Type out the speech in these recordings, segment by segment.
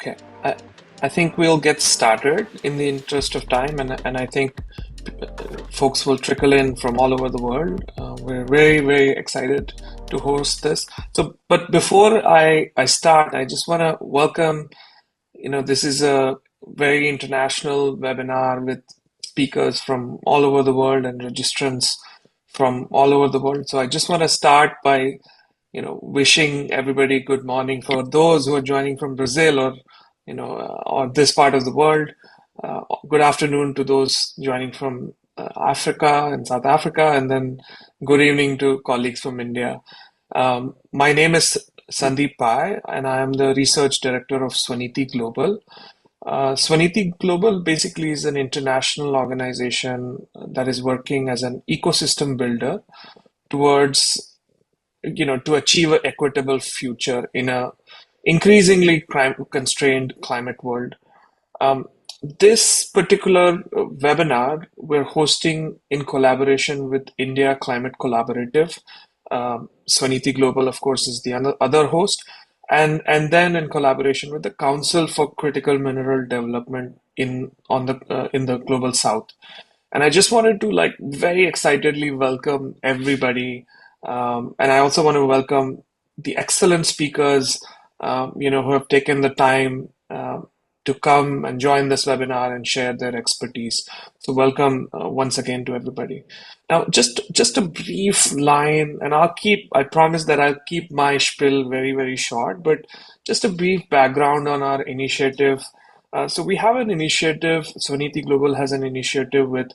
Okay, I, I think we'll get started in the interest of time, and I think folks will trickle in from all over the world. We're very, very excited to host this. So, but before I start, I just want to welcome, this is a very international webinar with speakers from all over the world and registrants from all over the world. So I just want to start by wishing everybody good morning for those who are joining from Brazil or this part of the world. Good afternoon to those joining from Africa and South Africa, and then good evening to colleagues from India. My name is Sandeep Pai, and I am the research director of Swaniti Global. Swaniti Global basically is an international organization that is working as an ecosystem builder towards to achieve an equitable future in a increasingly constrained climate world. This particular webinar we're hosting in collaboration with India Climate Collaborative. Swaniti Global, of course, is the other host, and then in collaboration with the Council for Critical Mineral Development in the Global South. And I just wanted to very excitedly welcome everybody. And I also want to welcome the excellent speakers, who have taken the time to come and join this webinar and share their expertise. So welcome once again to everybody. Now, just a brief line, and I promise that I'll keep my spiel very, very short, but just a brief background on our initiative. So we have an initiative, Swaniti Global has an initiative with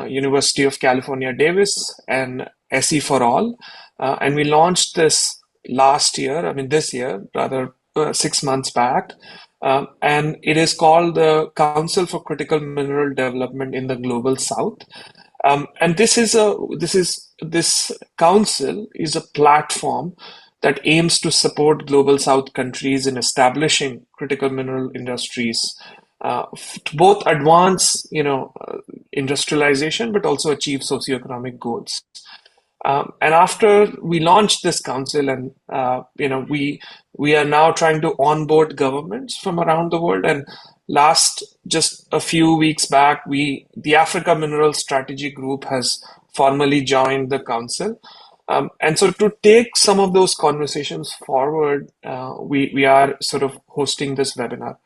University of California, Davis and SE for All. And we launched this this year, rather 6 months back. And it is called the Council for Critical Mineral Development in the Global South. And this council is a platform that aims to support global South countries in establishing critical mineral industries, to both advance, industrialization, but also achieve socioeconomic goals. And after we launched this council, and we are now trying to onboard governments from around the world. And just a few weeks back, the Africa Mineral Strategy Group has formally joined the council. And so to take some of those conversations forward, we are sort of hosting this webinar.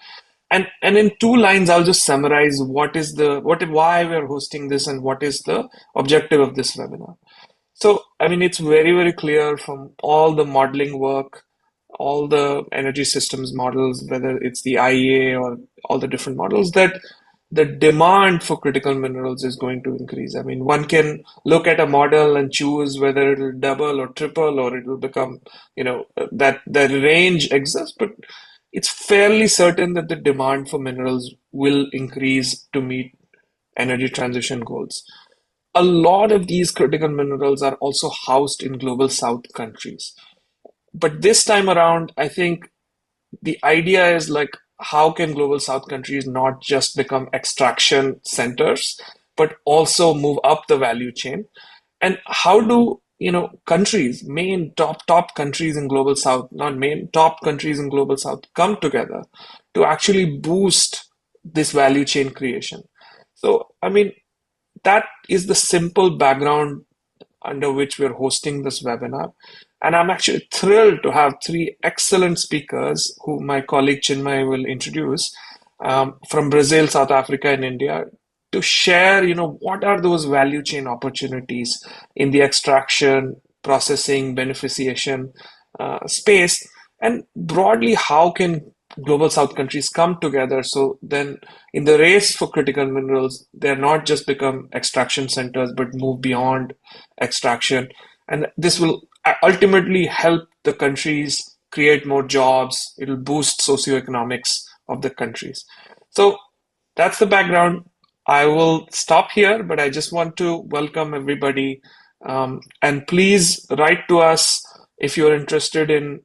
And in two lines, I'll just summarize why we're hosting this and what is the objective of this webinar. So, I mean, it's very, very clear from all the modeling work, all the energy systems models, whether it's the IEA or all the different models, that the demand for critical minerals is going to increase. I mean, one can look at a model and choose whether it'll double or triple or it will become, that the range exists, but it's fairly certain that the demand for minerals will increase to meet energy transition goals. A lot of these critical minerals are also housed in global South countries. But this time around, I think the idea is how can global South countries not just become extraction centers, but also move up the value chain? And how do, countries, main top countries in global South, not main top countries in global South, come together to actually boost this value chain creation? So, I mean, that is the simple background under which we're hosting this webinar. And I'm actually thrilled to have three excellent speakers who my colleague Chinmay will introduce, from Brazil, South Africa, and India, to share, what are those value chain opportunities in the extraction, processing, beneficiation space, and broadly, how can global South countries come together so then in the race for critical minerals, they're not just become extraction centers, but move beyond extraction. And this will ultimately help the countries create more jobs. It'll boost socioeconomics of the countries. So that's the background. I will stop here, but I just want to welcome everybody. And please write to us if you're interested in,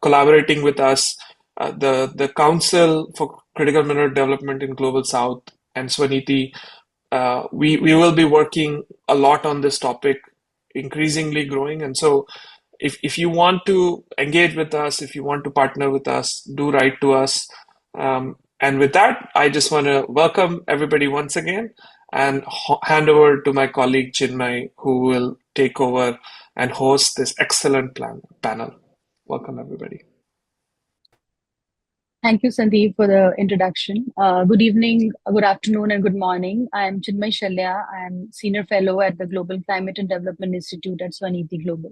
collaborating with us. The Council for Critical Mineral Development in Global South and Swaniti, we will be working a lot on this topic, increasingly growing. And so if you want to engage with us, if you want to partner with us, do write to us. And with that, I just want to welcome everybody once again and hand over to my colleague Chinmay, who will take over and host this excellent panel. Welcome, everybody. Thank you, Sandeep, for the introduction. Good evening, good afternoon, and good morning. I'm Chinmay Shalya. I'm Senior Fellow at the Global Climate and Development Institute at Swaniti Global.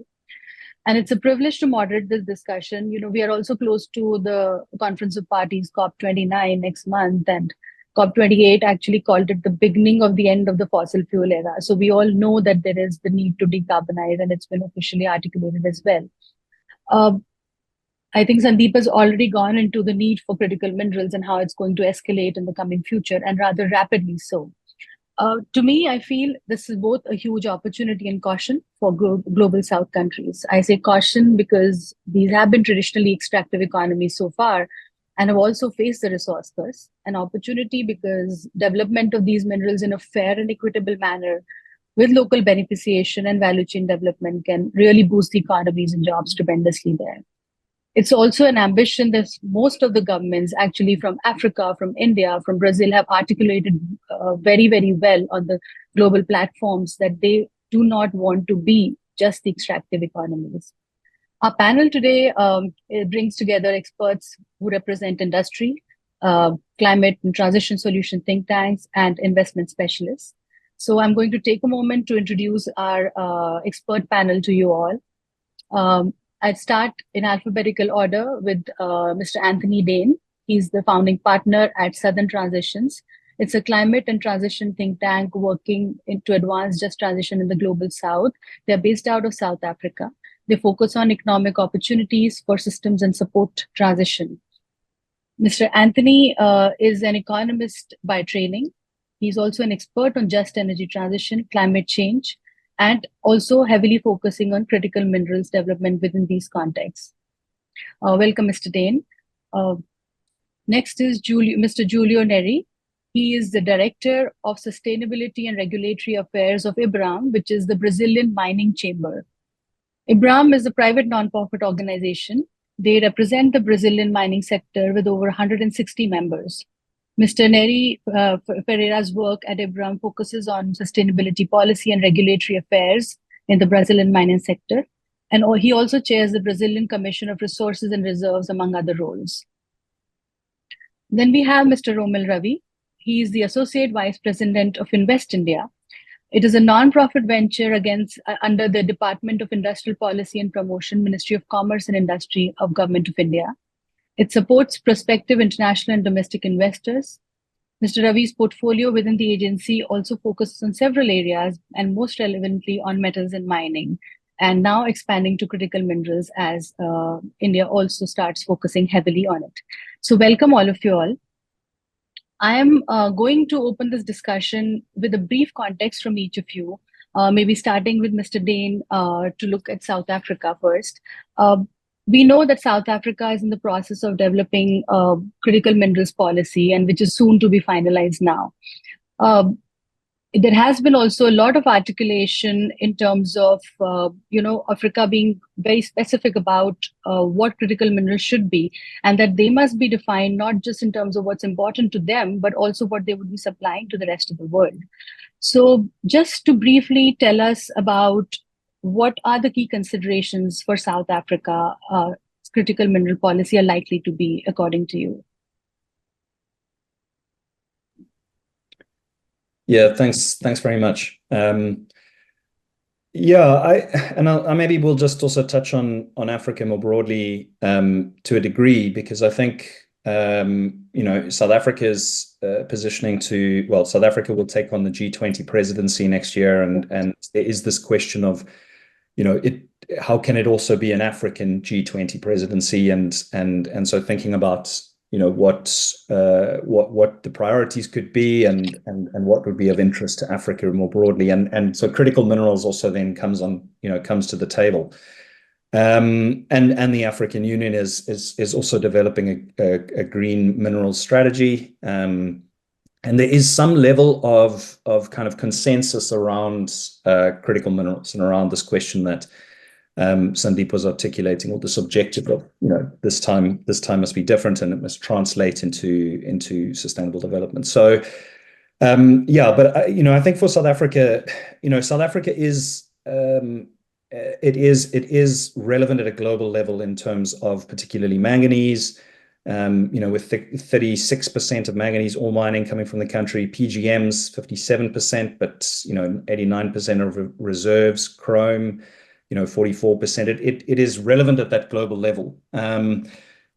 And it's a privilege to moderate this discussion. You know, we are also close to the Conference of Parties, COP29, next month, and COP28 actually called it the beginning of the end of the fossil fuel era. So we all know that there is the need to decarbonize, and it's been officially articulated as well. I think Sandeep has already gone into the need for critical minerals and how it's going to escalate in the coming future, and rather rapidly so. To me, I feel this is both a huge opportunity and caution for global South countries. I say caution because these have been traditionally extractive economies so far and have also faced the resource curse. An opportunity because development of these minerals in a fair and equitable manner with local beneficiation and value chain development can really boost the economies and jobs tremendously there. It's also an ambition that most of the governments, actually from Africa, from India, from Brazil, have articulated very, very well on the global platforms that they do not want to be just the extractive economies. Our panel today it brings together experts who represent industry, climate and transition solution think tanks, and investment specialists. So I'm going to take a moment to introduce our expert panel to you all. I'd start in alphabetical order with Mr. Anthony Dane. He's the founding partner at Southern Transitions. It's a climate and transition think tank working to advance just transition in the global South. They're based out of South Africa. They focus on economic opportunities for systems and support transition. Mr. Anthony is an economist by training. He's also an expert on just energy transition, climate change, and also heavily focusing on critical minerals development within these contexts. Welcome, Mr. Dane. Next is Mr. Júlio Nery. He is the Director of Sustainability and Regulatory Affairs of IBRAM, which is the Brazilian Mining Chamber. IBRAM is a private non-profit organization. They represent the Brazilian mining sector with over 160 members. Mr. Nery Ferreira's work at IBRAM focuses on sustainability policy and regulatory affairs in the Brazilian mining sector. And he also chairs the Brazilian Commission of Resources and Reserves, among other roles. Then we have Mr. Romil Ravi. He is the Associate Vice President of Invest India. It is a non-profit venture under the Department of Industrial Policy and Promotion, Ministry of Commerce and Industry of Government of India. It supports prospective international and domestic investors. Mr. Ravi's portfolio within the agency also focuses on several areas and most relevantly on metals and mining, and now expanding to critical minerals as India also starts focusing heavily on it. So welcome all of you all. I am going to open this discussion with a brief context from each of you, maybe starting with Mr. Dane to look at South Africa first. We know that South Africa is in the process of developing critical minerals policy, and which is soon to be finalized now. There has been also a lot of articulation in terms of, Africa being very specific about what critical minerals should be, and that they must be defined not just in terms of what's important to them, but also what they would be supplying to the rest of the world. So just to briefly tell us about what are the key considerations for South Africa critical mineral policy are likely to be, according to you? Yeah, thanks very much. I maybe we'll just also touch on Africa more broadly to a degree, because I think South Africa's positioning South Africa will take on the G20 presidency next year, and there is this question of how can it also be an African G20 presidency, and so thinking about what the priorities could be and what would be of interest to Africa more broadly, and so critical minerals also then comes to the table, and the African Union is also developing a green minerals strategy, and there is some level of kind of consensus around critical minerals and around this question that Sandeep was articulating, or this objective of, this time must be different and it must translate into sustainable development. So but I think for South Africa, South Africa is it is relevant at a global level in terms of particularly manganese. With 36% of manganese ore mining coming from the country, PGMs 57%, but 89% of reserves, chrome 44%. It is relevant at that global level. In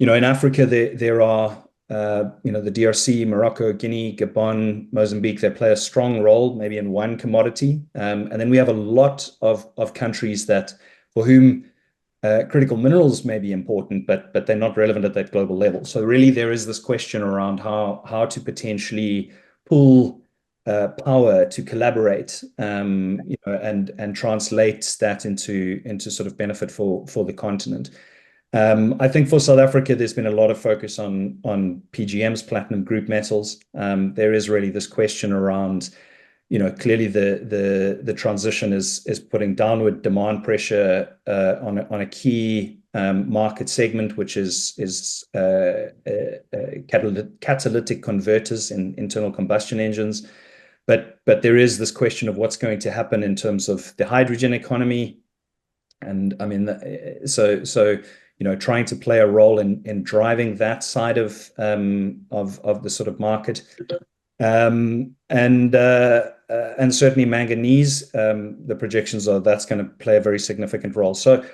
Africa there are the DRC, Morocco, Guinea, Gabon, Mozambique. They play a strong role maybe in one commodity, and then we have a lot of countries for whom critical minerals may be important, but they're not relevant at that global level. So really there is this question around how to potentially pool power to collaborate, and translate that into sort of benefit for the continent. I think for South Africa, there's been a lot of focus on PGMs, platinum group metals. There is really this question around, clearly the transition is putting downward demand pressure on a key market segment, which is catalytic converters in internal combustion engines. But there is this question of what's going to happen in terms of the hydrogen economy, and I mean, so trying to play a role in driving that side of the sort of market, and certainly manganese. The projections are that's going to play a very significant role. So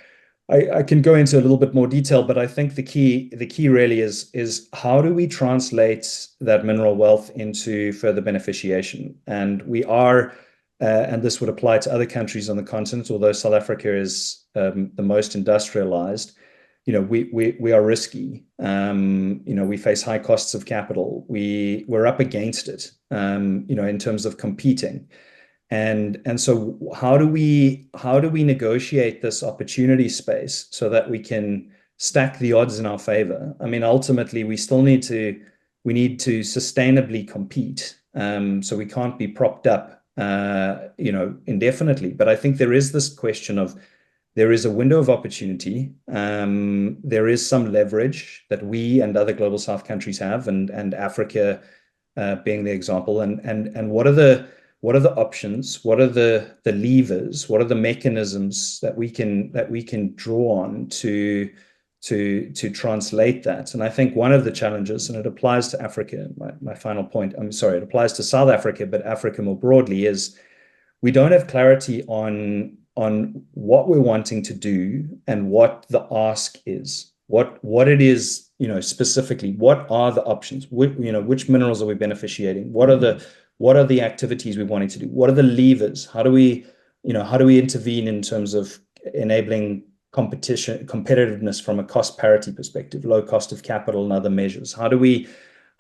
I can go into a little bit more detail, but I think the key really is how do we translate that mineral wealth into further beneficiation? And we are, and this would apply to other countries on the continent, although South Africa is the most industrialized. We are risky. We face high costs of capital. We're up against it, in terms of competing. And so how do we negotiate this opportunity space so that we can stack the odds in our favor? I mean, ultimately, we need to sustainably compete. So we can't be propped up, indefinitely. But I think there is this question of, there is a window of opportunity. There is some leverage that we and other global South countries have, and Africa being the example. And what are the options? What are the levers? What are the mechanisms that we can draw on to translate that? And I think one of the challenges, and it applies to Africa, my final point, it applies to South Africa, but Africa more broadly, is we don't have clarity on what we're wanting to do and what the ask is, what it is, specifically, what are the options, which minerals are we beneficiating? What are the activities we're wanting to do? What are the levers? How do we intervene in terms of enabling competitiveness from a cost parity perspective, low cost of capital and other measures? How do we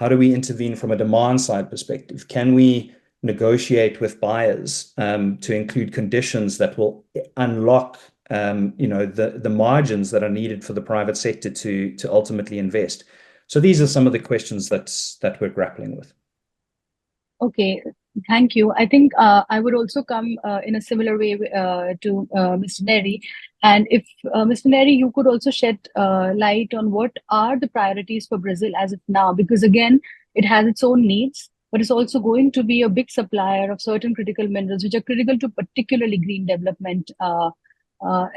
intervene from a demand side perspective? Can we negotiate with buyers to include conditions that will unlock the margins that are needed for the private sector to ultimately invest? So these are some of the questions that we're grappling with. Okay, thank you. I think I would also come in a similar way to Mr. Nery. And if Mr. Nery, you could also shed light on what are the priorities for Brazil as of now, because again, it has its own needs, but it's also going to be a big supplier of certain critical minerals, which are critical to particularly green development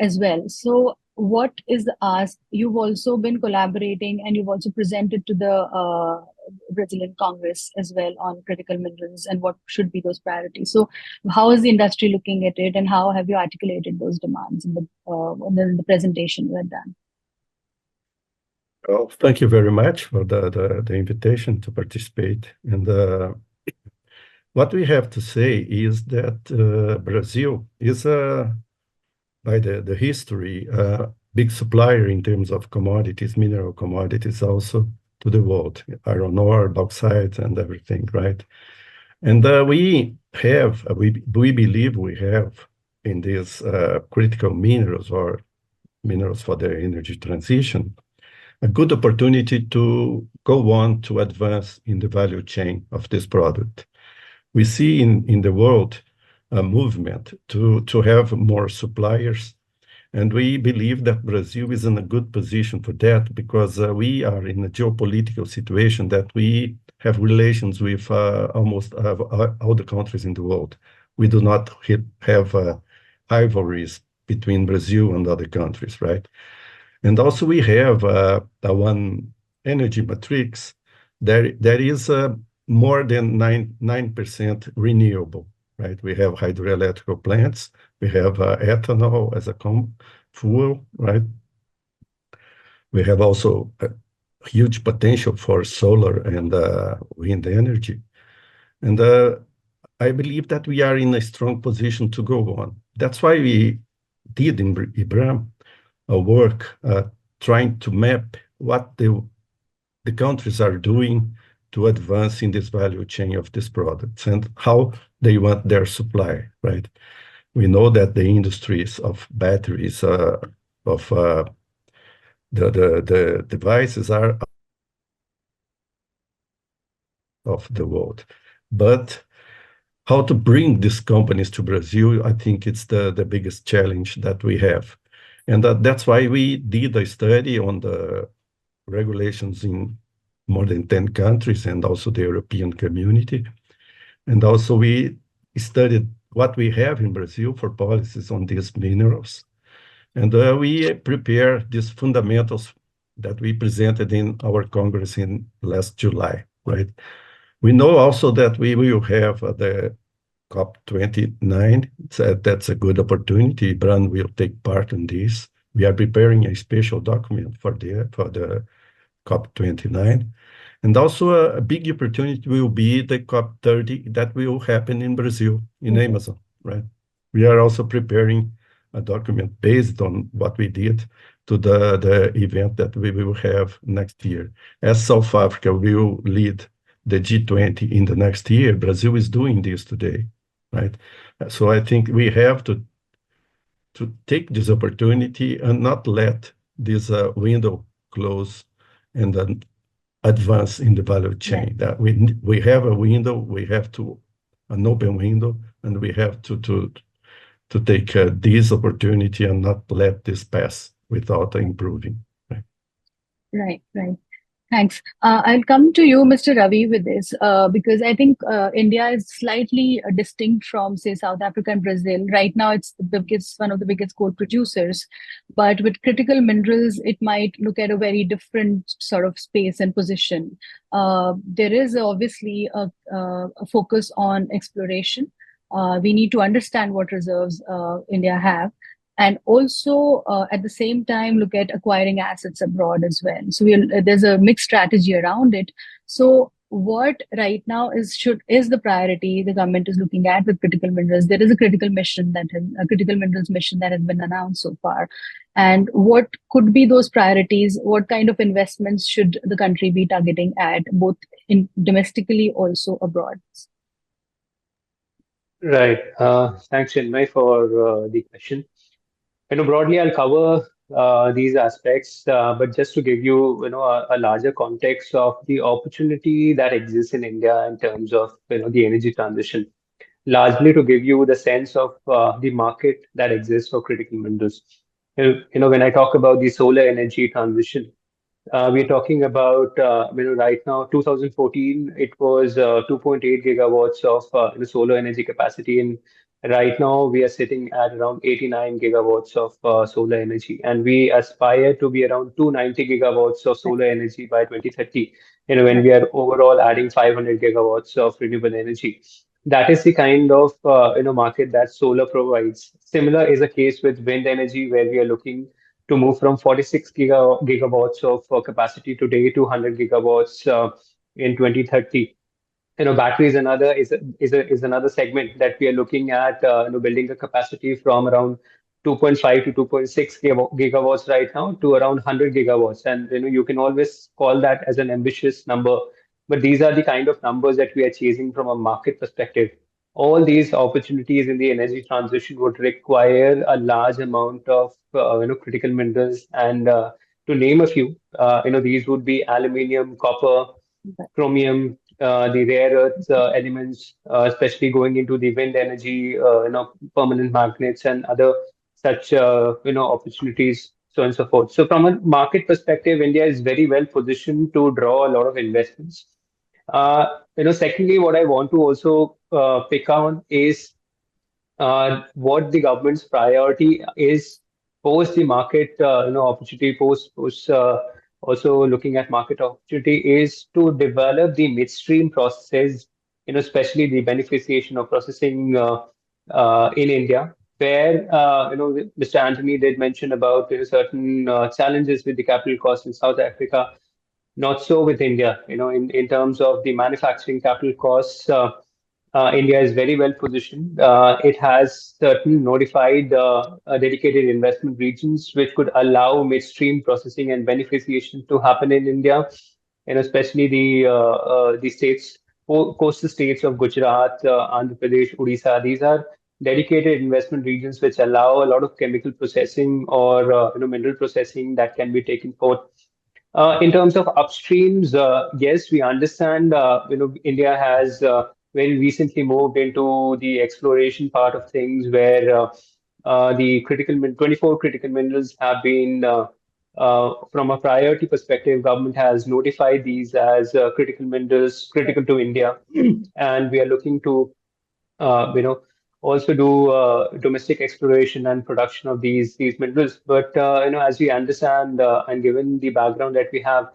as well. So what is the ask? You've also been collaborating and you've also presented to the Brazilian Congress as well on critical minerals and what should be those priorities. So how is the industry looking at it, and how have you articulated those demands in the presentation you had done? Well, thank you very much for the invitation to participate. And what we have to say is that Brazil is, by the history, a big supplier in terms of commodities, mineral commodities also to the world, iron ore, bauxite, and everything, right? And we believe we have in these critical minerals or minerals for the energy transition, a good opportunity to go on to advance in the value chain of this product. We see in the world a movement to have more suppliers, And we believe that Brazil is in a good position for that because we are in a geopolitical situation that we have relations with almost all the countries in the world. We do not have rivalries between Brazil and other countries, right? And also we have the one energy matrix that is more than 9% renewable, right? We have hydroelectric plants, we have ethanol as a fuel, right? We have also a huge potential for solar and wind energy. And I believe that we are in a strong position to go on. That's why we did in IBRAM work trying to map what the countries are doing to advance in this value chain of these products and how they want their supply, right? We know that the industries of batteries, of the devices are of the world. But how to bring these companies to Brazil, I think it's the biggest challenge that we have. And that's why we did a study on the regulations in more than 10 countries and also the European community. And also we studied what we have in Brazil for policies on these minerals. And we prepare these fundamentals that we presented in our Congress in last July, right? We know also that we will have the COP29. That's a good opportunity. IBRAM will take part in this. We are preparing a special document for the COP29. And also a big opportunity will be the COP30 that will happen in Brazil, in Amazon, right? We are also preparing a document based on what we did to the event that we will have next year. As South Africa will lead the G20 in the next year, Brazil is doing this today, right? So I think we have to take this opportunity and not let this window close and then advance in the value chain. Yeah. That we have a window, we have an open window, and we have to take this opportunity and not let this pass without improving. Right. Thanks. I'll come to you, Mr. Ravi, with this because I think India is slightly distinct from, say, South Africa and Brazil. Right now, it's one of the biggest coal producers, but with critical minerals, it might look at a very different sort of space and position. There is obviously a focus on exploration. We need to understand what reserves India have, and also at the same time look at acquiring assets abroad as well. So there's a mixed strategy around it. So what right now is the priority the government is looking at with critical minerals? There is a critical minerals mission that has been announced so far. And what could be those priorities? What kind of investments should the country be targeting at, both domestically also abroad? Right. Thanks, Chinmay, for the question. Broadly, I'll cover these aspects, but just to give you, a larger context of the opportunity that exists in India in terms of, the energy transition, largely to give you the sense of the market that exists for critical minerals. When I talk about the solar energy transition, we're talking about, right now, 2014, it was 2.8 gigawatts of solar energy capacity. And right now, we are sitting at around 89 gigawatts of solar energy. And we aspire to be around 290 gigawatts of solar energy by 2030, when we are overall adding 500 gigawatts of renewable energy. That is the kind of market that solar provides. Similar is the case with wind energy, where we are looking to move from 46 gigawatts of capacity today to 100 gigawatts in 2030. Battery is another segment that we are looking at, building a capacity from around 2.5 to 2.6 gigawatts right now to around 100 gigawatts. And you can always call that as an ambitious number, but these are the kind of numbers that we are chasing from a market perspective. All these opportunities in the energy transition would require a large amount of critical minerals, and to name a few, these would be aluminium, copper, chromium, the rare earth elements, especially going into the wind energy, permanent magnets and other such opportunities, so on and so forth. So from a market perspective, India is very well positioned to draw a lot of investments. Secondly, what I want to also pick on is what the government's priority is post the market, opportunity, post also looking at market opportunity is to develop the midstream processes, especially the beneficiation of processing in India, where Mr. Anthony did mention about certain challenges with the capital costs in South Africa. Not so with India. In terms of the manufacturing capital costs, India is very well positioned. It has certain notified dedicated investment regions which could allow midstream processing and beneficiation to happen in India, and especially the states, coastal states of Gujarat, Andhra Pradesh, Odisha. These are dedicated investment regions which allow a lot of chemical processing or mineral processing that can be taken forth. In terms of upstreams, yes, we understand. India has very recently moved into the exploration part of things, where the 24 critical minerals have been, from a priority perspective, government has notified these as critical minerals, critical to India, and we are looking to, also do domestic exploration and production of these minerals. But as we understand, and given the background that we have,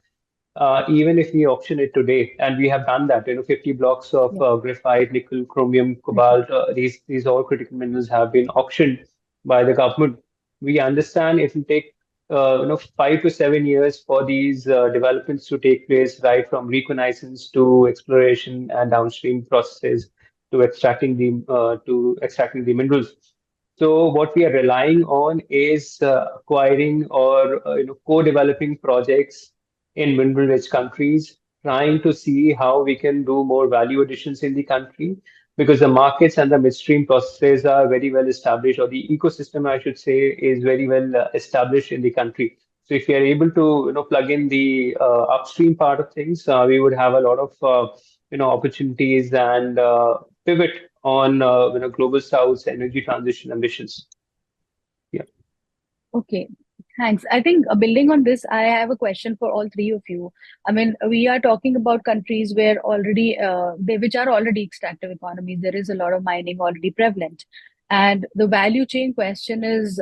even if we auction it today, and we have done that, 50 blocks of graphite, nickel, chromium, cobalt, these all critical minerals have been auctioned by the government. We understand it will take 5 to 7 years for these developments to take place, right from reconnaissance to exploration and downstream processes to extracting the minerals. So what we are relying on is acquiring or co-developing projects in mineral-rich countries, trying to see how we can do more value additions in the country, because the markets and the midstream processes are very well established, or the ecosystem, I should say, is very well established in the country. So if we are able to plug in the upstream part of things, we would have a lot of opportunities and pivot on global South's energy transition ambitions. Yeah. Okay, thanks. I think building on this, I have a question for all three of you. I mean, we are talking about countries where already which are already extractive economies. There is a lot of mining already prevalent. And the value chain question is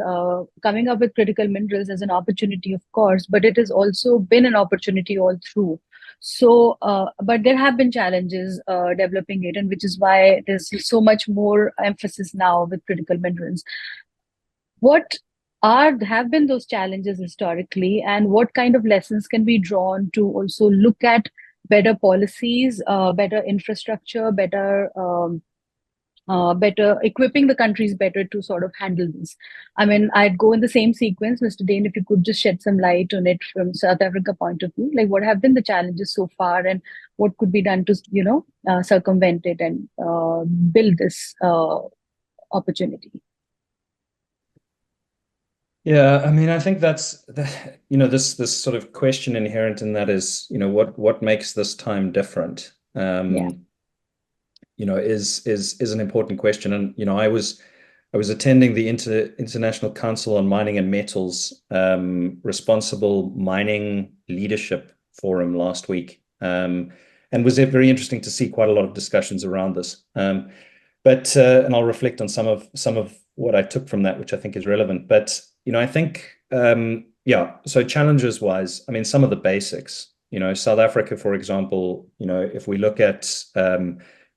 coming up with critical minerals as an opportunity, of course, but it has also been an opportunity all through. So, but there have been challenges developing it, and which is why there's so much more emphasis now with critical minerals. What have been those challenges historically, and what kind of lessons can be drawn to also look at better policies, better infrastructure, better equipping the countries better to sort of handle this? I mean, I'd go in the same sequence. Mr. Dane, if you could just shed some light on it from South Africa point of view, like what have been the challenges so far, and what could be done to circumvent it and build this opportunity? Yeah, I mean, I think that's this sort of question inherent in that is, what makes this time different? Is an important question. And I was attending the International Council on Mining and Metals Responsible Mining Leadership Forum last week, and was very interesting to see quite a lot of discussions around this. But and I'll reflect on some of what I took from that, which I think is relevant. But I think so challenges wise, I mean, some of the basics. South Africa, for example, if we look at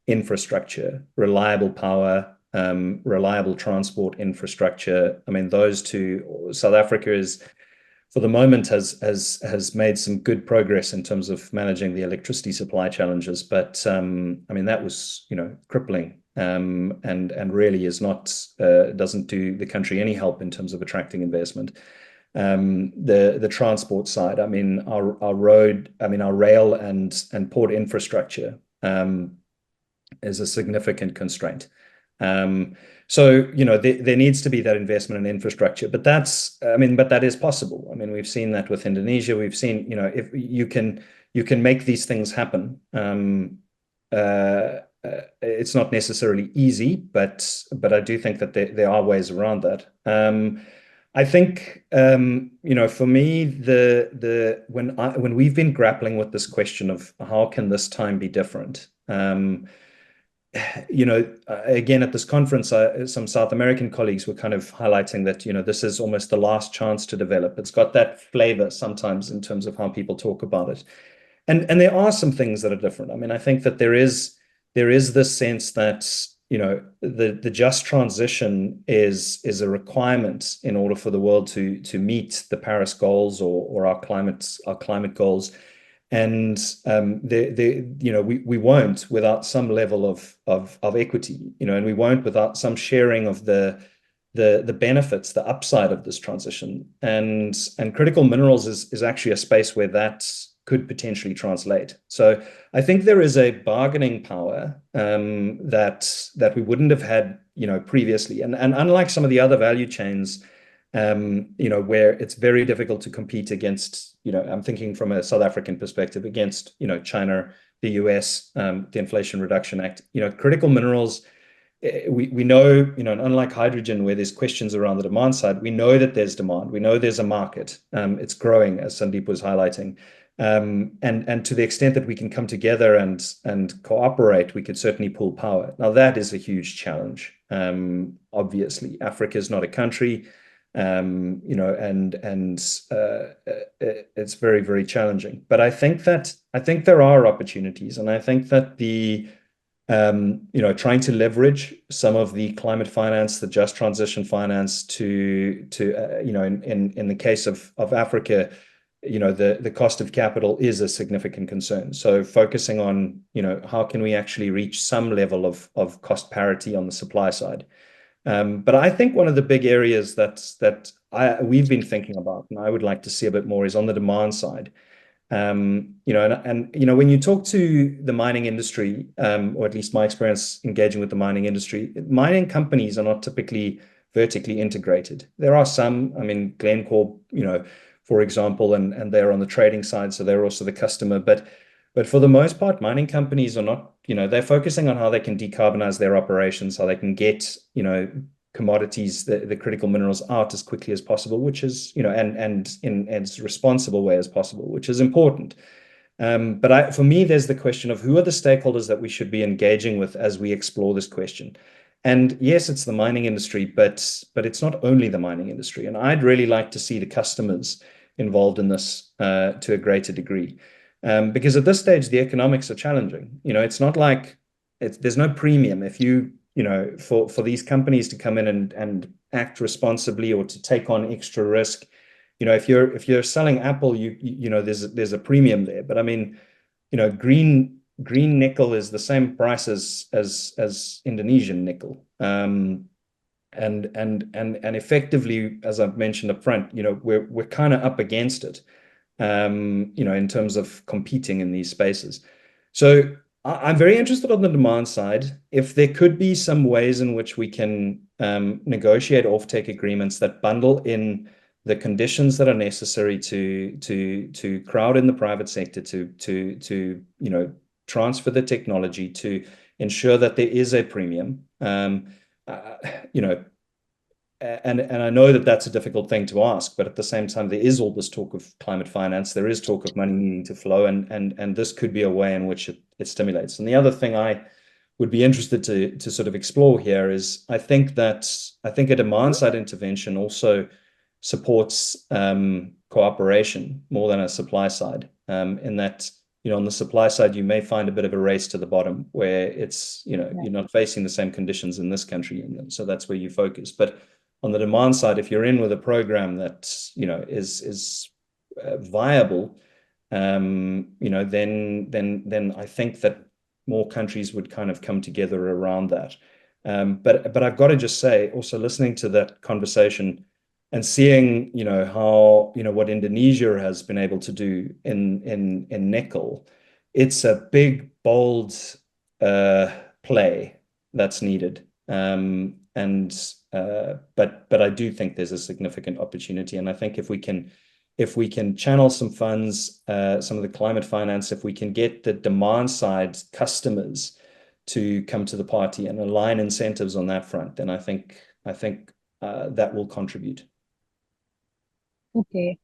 infrastructure, reliable power, reliable transport infrastructure. I mean, those two. South Africa is, for the moment, has made some good progress in terms of managing the electricity supply challenges, but I mean that was crippling, and really is not doesn't do the country any help in terms of attracting investment. The transport side, I mean, our road, I mean, our rail and port infrastructure is a significant constraint. So there needs to be that investment in infrastructure, but that is possible. I mean, we've seen that with Indonesia. We've seen if you can make these things happen, it's not necessarily easy, but I do think that there are ways around that. I think for me, when we've been grappling with this question of how can this time be different, again at this conference, some South American colleagues were kind of highlighting that this is almost the last chance to develop. It's got that flavor sometimes in terms of how people talk about it, and there are some things that are different. I mean, I think that there is this sense that the just transition is a requirement in order for the world to meet the Paris goals or our climate goals, and we won't without some level of equity, and we won't without some sharing of the benefits, the upside of this transition, and critical minerals is actually a space where that could potentially translate. So I think there is a bargaining power that we wouldn't have had, previously. And unlike some of the other value chains, where it's very difficult to compete against, I'm thinking from a South African perspective against, China, the US, the Inflation Reduction Act, critical minerals. We know, unlike hydrogen, where there's questions around the demand side, we know that there's demand. We know there's a market. It's growing, as Sandeep was highlighting. And to the extent that we can come together and cooperate, we could certainly pull power. Now, that is a huge challenge. Obviously, Africa is not a country, and it's very, very challenging. But I think there are opportunities, and I think that trying to leverage some of the climate finance, the just transition finance to in the case of Africa, the cost of capital is a significant concern. So focusing on, how can we actually reach some level of cost parity on the supply side? But I think one of the big areas that we've been thinking about, and I would like to see a bit more, is on the demand side. When you talk to the mining industry, or at least my experience engaging with the mining industry, mining companies are not typically vertically integrated. There are some, I mean, Glencore, for example, and they're on the trading side, so they're also the customer. But for the most part, mining companies are not, they're focusing on how they can decarbonize their operations, how they can get, commodities, the critical minerals out as quickly as possible, which is, and in as responsible way as possible, which is important. But for me, there's the question of who are the stakeholders that we should be engaging with as we explore this question. And yes, it's the mining industry, but it's not only the mining industry. And I'd really like to see the customers involved in this to a greater degree. Because at this stage, the economics are challenging. It's not like there's no premium if for these companies to come in and act responsibly or to take on extra risk. If you're selling Apple, there's a premium there. But I mean, green nickel is the same price as Indonesian nickel. And effectively, as I've mentioned up front, we're kind of up against it, in terms of competing in these spaces. So I'm very interested on the demand side. If there could be some ways in which we can negotiate offtake agreements that bundle in the conditions that are necessary to crowd in the private sector, to transfer the technology, to ensure that there is a premium. And I know that that's a difficult thing to ask, but at the same time, there is all this talk of climate finance. There is talk of money needing to flow, and this could be a way in which it stimulates. And the other thing I would be interested to sort of explore here is I think a demand side intervention also supports cooperation more than a supply side. In that, on the supply side, you may find a bit of a race to the bottom where it's, you're not facing the same conditions in this country, and so that's where you focus. But on the demand side, if you're in with a program that is viable, then I think that more countries would kind of come together around that. But I've got to just say, also listening to that conversation and seeing how what Indonesia has been able to do in nickel, it's a big, bold play that's needed. But I do think there's a significant opportunity, and I think if we can channel some funds, some of the climate finance, if we can get the demand side customers to come to the party and align incentives on that front, then I think that will contribute. Okay.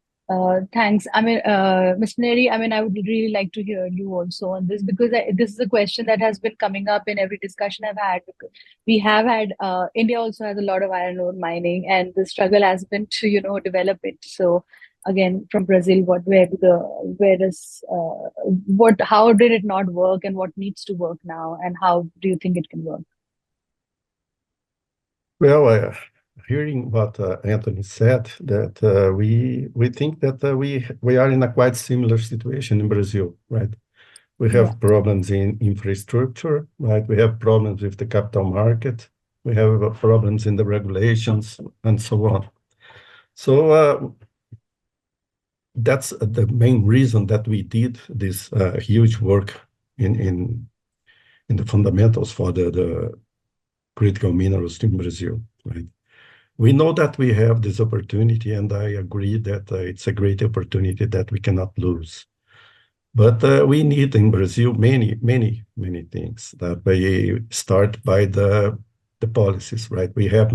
Thanks. I mean, Mr. Nery, I mean, I would really like to hear you also on this because this is a question that has been coming up in every discussion I've had. Because we have had, India also has a lot of iron ore mining, and the struggle has been to, develop it. So again, from Brazil, how did it not work, and what needs to work now, and how do you think it can work? Well, hearing what Anthony said, that we think that we are in a quite similar situation in Brazil, right? We have problems in infrastructure, right? We have problems with the capital market. We have problems in the regulations and so on. So that's the main reason that we did this huge work in the fundamentals for the critical minerals in Brazil, right? We know that we have this opportunity, and I agree that it's a great opportunity that we cannot lose. But we need in Brazil many things. That we start by the policies, right? We have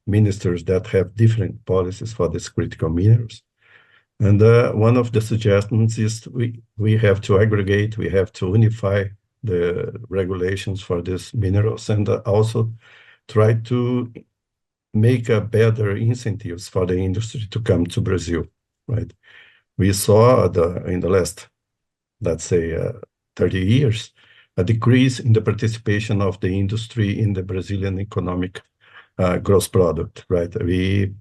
ministers that have different policies for these critical minerals. And one of the suggestions is we have to aggregate, we have to unify the regulations for these minerals, and also try to make a better incentives for the industry to come to Brazil, right? We saw in the last, let's say, 30 years, a decrease in the participation of the industry in the Brazilian economic gross product, right? It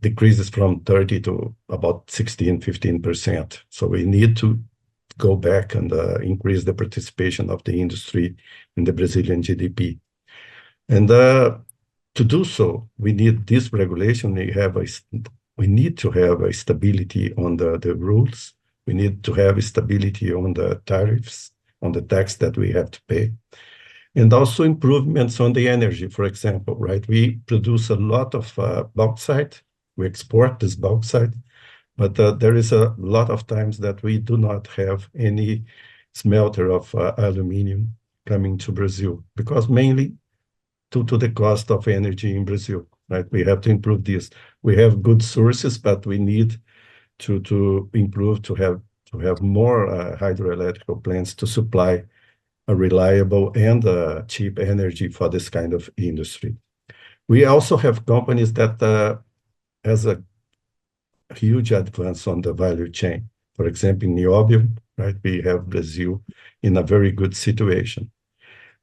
decreases from 30 to about 16, 15%. So we need to go back and increase the participation of the industry in the Brazilian GDP. And to do so, we need this regulation. We need to have a stability on the rules. We need to have a stability on the tariffs, on the tax that we have to pay. And also improvements on the energy, for example, right? We produce a lot of bauxite. We export this bauxite, but there is a lot of times that we do not have any smelter of aluminum coming to Brazil, because mainly to the cost of energy in Brazil, right? We have to improve this. We have good sources, but we need to improve, to have more hydroelectric plants to supply a reliable and cheap energy for this kind of industry. We also have companies that has a huge advance on the value chain. For example, in niobium, right? We have Brazil in a very good situation.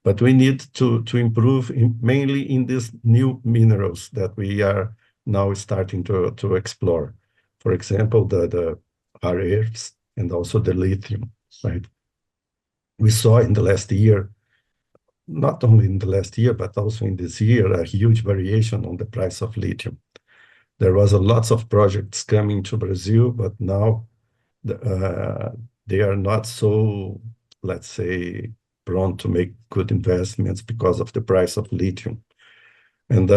But we need to improve mainly in these new minerals that we are now starting to explore. For example, the rare earths and also the lithium, right? We saw in the last year, not only in the last year, but also in this year, a huge variation on the price of lithium. There was lots of projects coming to Brazil, but now they are not so, let's say, prone to make good investments because of the price of lithium. And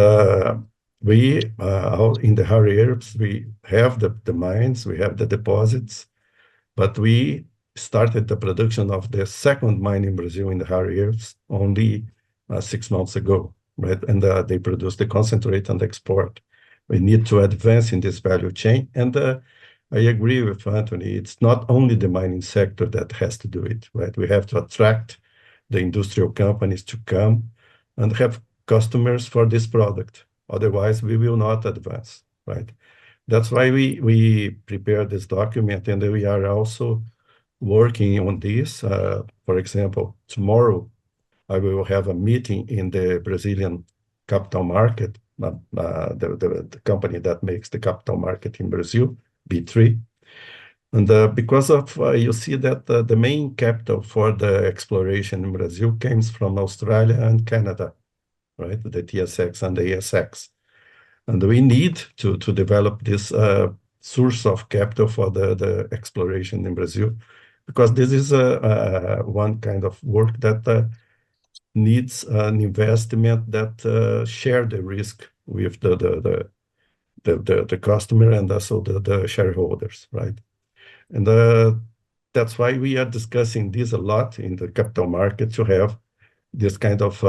we, in the rare earths, we have the mines, we have the deposits, but we started the production of the second mine in Brazil in the rare earths only 6 months ago, right? And they produce the concentrate and export. We need to advance in this value chain. And I agree with Anthony, it's not only the mining sector that has to do it, right? We have to attract the industrial companies to come and have customers for this product. Otherwise, we will not advance, right? That's why we prepared this document, and we are also working on this. For example, tomorrow I will have a meeting in the Brazilian capital market, the company that makes the capital market in Brazil, B3. And because of, you see that the main capital for the exploration in Brazil comes from Australia and Canada, right? The TSX and the ASX. And we need to develop this source of capital for the exploration in Brazil, because this is one kind of work that needs an investment that share the risk with the customer and also the shareholders, right? And that's why we are discussing this a lot in the capital market to have this kind of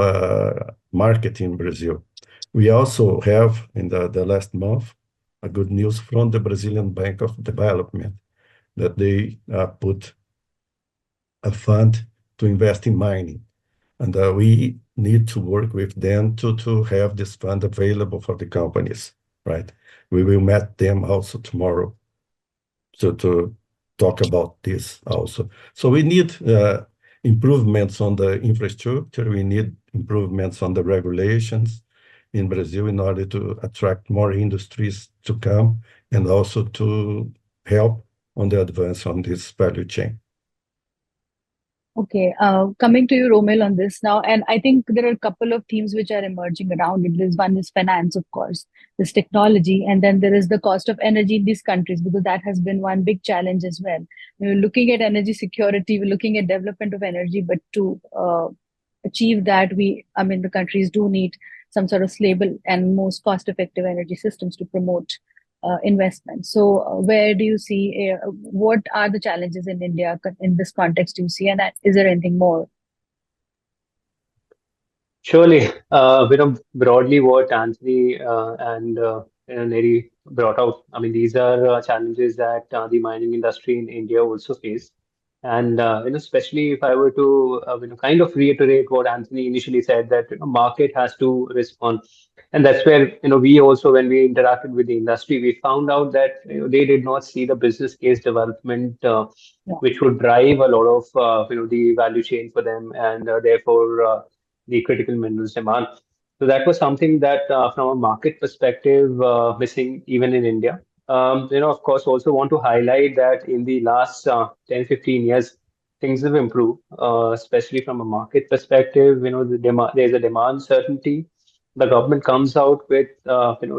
market in Brazil. We also have, in the last month, a good news from the Brazilian Bank of Development that they put a fund to invest in mining. And we need to work with them to have this fund available for the companies, right? We will meet them also tomorrow to talk about this also. So we need improvements on the infrastructure. We need improvements on the regulations in Brazil in order to attract more industries to come and also to help on the advance on this value chain. Okay, coming to you, Romil, on this now, and I think there are a couple of themes which are emerging around it. There's one is finance, of course, this technology, and then there is the cost of energy in these countries, because that has been one big challenge as well. We're looking at energy security, we're looking at development of energy, but to achieve that, the countries do need some sort of stable and most cost-effective energy systems to promote investment. So where do you see, what are the challenges in India in this context do you see, and is there anything more? Surely, broadly what Anthony and Nery brought out. I mean, these are challenges that the mining industry in India also face. And especially if I were to kind of reiterate what Anthony initially said, that market has to respond, and that's where we also, when we interacted with the industry, we found out that they did not see the business case development, Yeah. which would drive a lot of the value chain for them, and therefore the critical minerals demand. So that was something that, from a market perspective, missing even in India. Of course, also want to highlight that in the last 10, 15 years, things have improved, especially from a market perspective. There's a demand certainty. The government comes out with,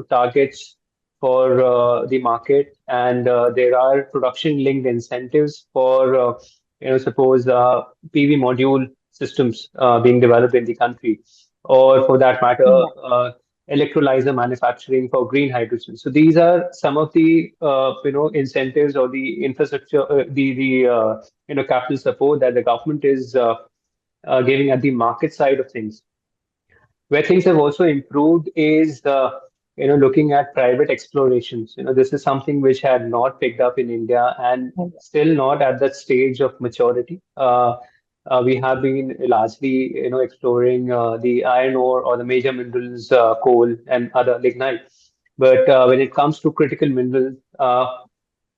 targets for the market, and there are production-linked incentives for, suppose PV module systems being developed in the country, or for that matter, electrolyzer manufacturing for green hydrogen. So these are some of the incentives or the infrastructure, the capital support that the government is giving at the market side of things. Where things have also improved is looking at private explorations. This is something which had not picked up in India and still not at that stage of maturity. We have been largely exploring the iron ore or the major minerals, coal and other lignite. But when it comes to critical minerals,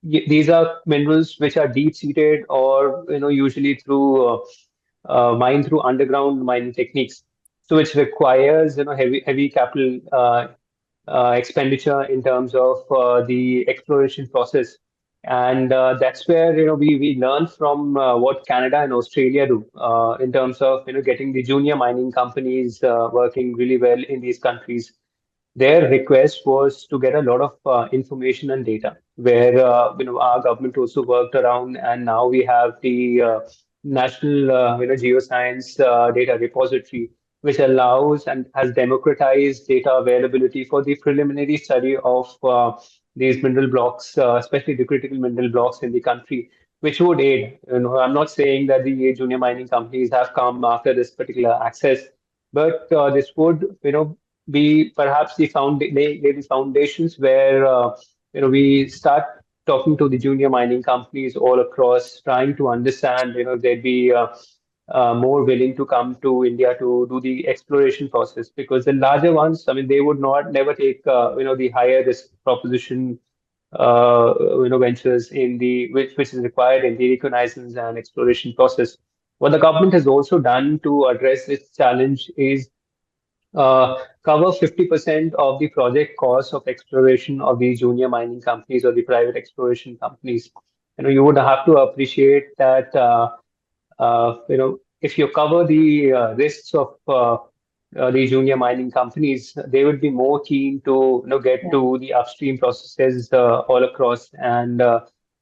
these are minerals which are deep seated, or usually through mined through underground mining techniques. So which requires heavy capital expenditure in terms of the exploration process. And that's where we learn from what Canada and Australia do in terms of getting the junior mining companies working really well in these countries. Their request was to get a lot of information and data, where our government also worked around, and now we have the national geoscience data repository, which allows and has democratized data availability for the preliminary study of these mineral blocks, especially the critical mineral blocks in the country, which would aid. I'm not saying that the junior mining companies have come after this particular access, but this would be perhaps lay the foundations where we start talking to the junior mining companies all across, trying to understand they'd be more willing to come to India to do the exploration process, because the larger ones, I mean, they would not never take the higher risk proposition ventures in the which is required in the reconnaissance and exploration process. What the government has also done to address this challenge is cover 50% of the project cost of exploration of the junior mining companies or the private exploration companies. You would have to appreciate that if you cover the risks of the junior mining companies, they would be more keen to get to the upstream processes all across. And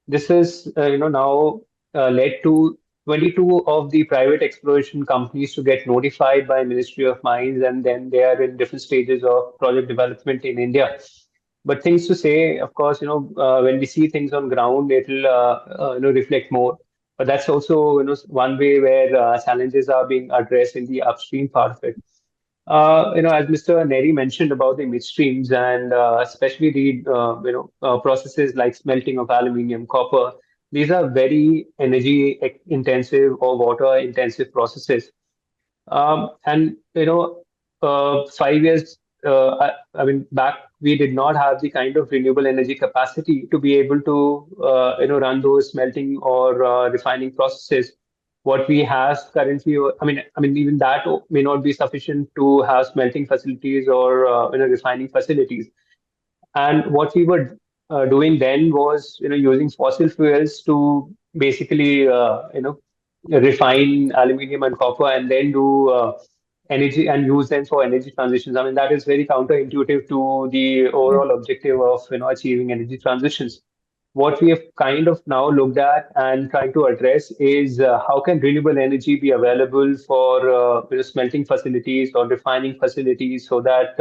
this is now led to 22 of the private exploration companies to get notified by Ministry of Mines, and then they are in different stages of project development in India. But things to say, of course, when we see things on ground, it'll reflect more. But that's also, one way where challenges are being addressed in the upstream part of it. As Mr. Nery mentioned about the midstreams and especially the processes like smelting of aluminium, copper, these are very energy intensive or water intensive processes. And 5 years, I mean, back we did not have the kind of renewable energy capacity to be able to run those smelting or refining processes. What we have currently, I mean, even that may not be sufficient to have smelting facilities or refining facilities. And what we were doing then was, using fossil fuels to basically, refine aluminium and copper and then do energy and use them for energy transitions. I mean, that is very counterintuitive to the overall objective of, achieving energy transitions. What we have kind of now looked at and trying to address is how can renewable energy be available for smelting facilities or refining facilities so that